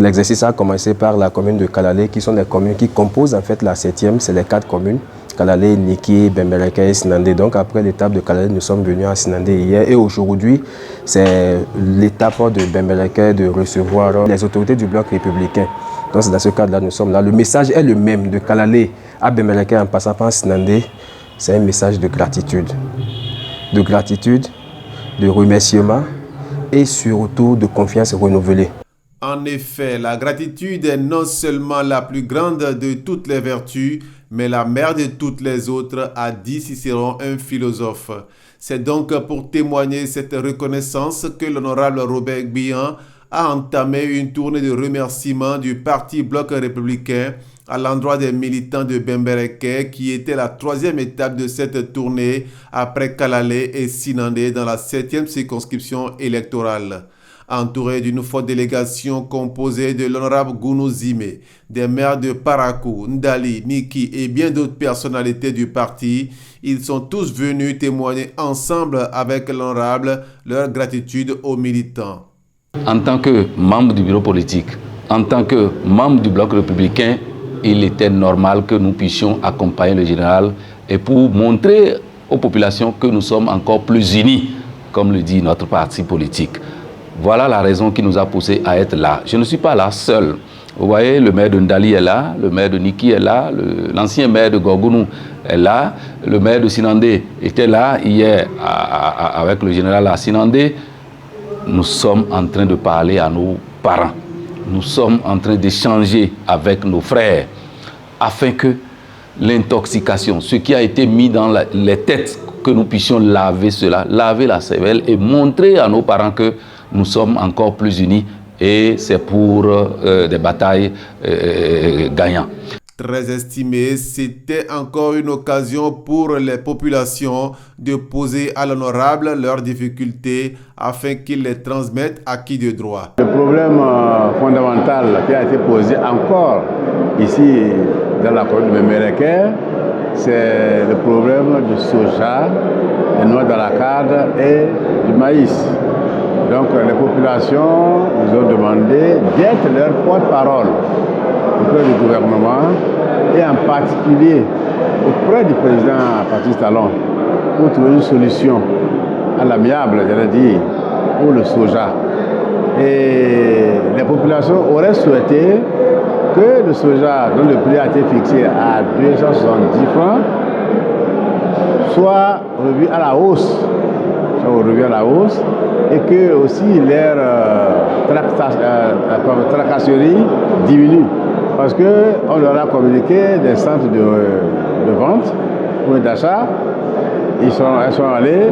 L'exercice a commencé par la commune de Kalalé, qui sont les communes qui composent en fait la 7e, c'est les 4 communes. Kalalé, Niki, Bembereke et Sinandé. Donc après l'étape de Kalalé, nous sommes venus à Sinandé hier. Et aujourd'hui, c'est l'étape de Bembereke de recevoir les autorités du bloc républicain. Donc c'est dans ce cadre-là nous sommes là. Le message est le même, de Kalalé à Bembereke en passant par Sinandé. C'est un message de gratitude. De gratitude, de remerciement et surtout de confiance renouvelée. En effet, la gratitude est non seulement la plus grande de toutes les vertus, mais la mère de toutes les autres, a dit Cicéron, un philosophe. C'est donc pour témoigner cette reconnaissance que l'honorable Robert Gbian a entamé une tournée de remerciements du Parti Bloc républicain à l'endroit des militants de Bembereke, qui était la 3e étape de cette tournée après Kalalé et Sinandé dans la 7e circonscription électorale. Entouré d'une forte délégation composée de l'honorable Gounou Zime, des maires de Parakou, Ndali, Niki et bien d'autres personnalités du parti, ils sont tous venus témoigner ensemble avec l'honorable leur gratitude aux militants. En tant que membre du bureau politique, en tant que membre du bloc républicain, il était normal que nous puissions accompagner le général et pour montrer aux populations que nous sommes encore plus unis, comme le dit notre parti politique. Voilà la raison qui nous a poussé à être là. Je ne suis pas là seul. Vous voyez, le maire de Ndali est là, le maire de Niki est là, l'ancien maire de Gorgounou est là, le maire de Sinandé était là hier avec le général à Sinandé. Nous sommes en train de parler à nos parents. Nous sommes en train d'échanger avec nos frères afin que l'intoxication, ce qui a été mis dans les têtes, que nous puissions laver cela, laver la cervelle et montrer à nos parents que nous sommes encore plus unis et c'est pour des batailles gagnantes. Très estimé, c'était encore une occasion pour les populations de poser à l'honorable leurs difficultés afin qu'ils les transmettent à qui de droit. Le problème fondamental qui a été posé encore ici dans la commune de Bembereke, c'est le problème du soja, des noix d'anacarde et du maïs. Donc les populations nous ont demandé d'être leur porte-parole auprès du gouvernement et en particulier auprès du président Patrice Talon pour trouver une solution à l'amiable, j'allais dire, pour le soja. Et les populations auraient souhaité que le soja, dont le prix a été fixé à 270 francs, soit revu à la hausse. Et que aussi leur tracasserie diminue. Parce qu'on leur a communiqué des centres de vente ou d'achat. Elles sont allés,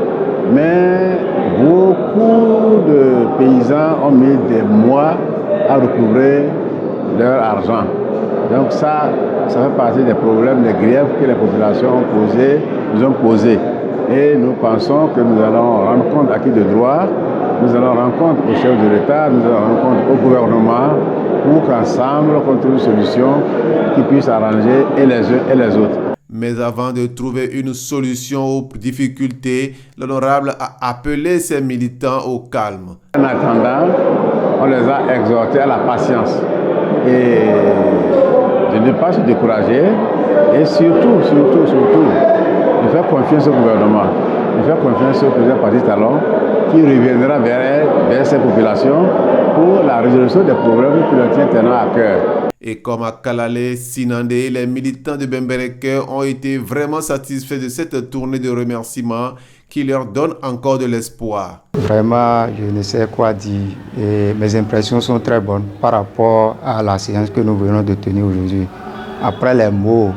mais beaucoup de paysans ont mis des mois à recouvrer leur argent. Donc ça fait partie des problèmes, des griefs que les populations nous ont posés. Et nous pensons que nous allons rendre compte à qui de droit, nous allons rendre compte au chef de l'État, nous allons rendre compte au gouvernement pour qu'ensemble, on trouve une solution qui puisse arranger et les uns et les autres. Mais avant de trouver une solution aux difficultés, l'honorable a appelé ses militants au calme. En attendant, on les a exhortés à la patience et de ne pas se décourager et surtout, de faire confiance au gouvernement, de faire confiance au président Patrice Talon qui reviendra vers ces populations pour la résolution des problèmes qui leur tiennent tellement à cœur. Et comme à Kalalé, Sinandé, les militants de Bembereke ont été vraiment satisfaits de cette tournée de remerciements qui leur donne encore de l'espoir. Vraiment, je ne sais quoi dire et mes impressions sont très bonnes par rapport à la séance que nous venons de tenir aujourd'hui. Après les mots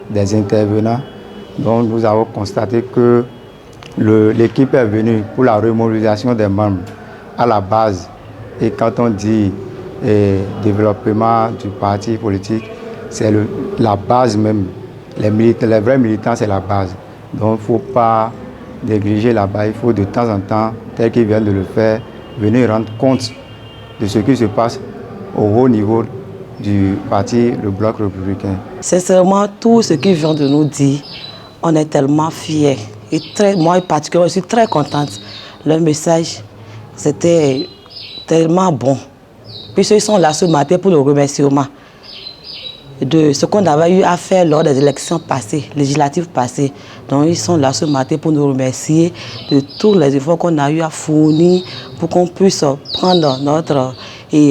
des intervenants, donc nous avons constaté que l'équipe est venue pour la remobilisation des membres à la base. Et quand on dit développement du parti politique, c'est la base même. Les vrais militants, c'est la base. Donc il ne faut pas négliger là-bas. Il faut de temps en temps, tel qu'ils viennent de le faire, venir rendre compte de ce qui se passe au haut niveau du parti, le Bloc républicain. Sincèrement, tout ce qu'ils viennent de nous dire, on est tellement fiers. Et moi, particulièrement, je suis très contente. Leur message, c'était tellement bon. puisqu'ils sont là ce matin pour le remerciement de ce qu'on avait eu à faire lors des élections passées, législatives passées. Donc ils sont là ce matin pour nous remercier de tous les efforts qu'on a eu à fournir pour qu'on puisse prendre notre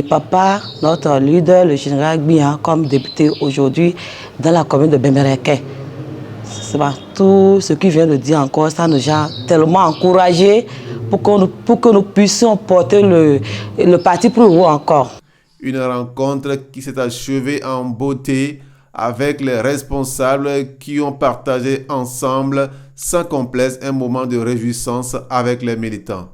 papa, notre leader, le général Gbia, comme député aujourd'hui dans la commune de Bembereke. C'est pas tout ce qu'il vient de dire encore, ça nous a tellement encouragés pour que nous puissions porter le parti plus haut encore. Une rencontre qui s'est achevée en beauté avec les responsables qui ont partagé ensemble sans complexe un moment de réjouissance avec les militants.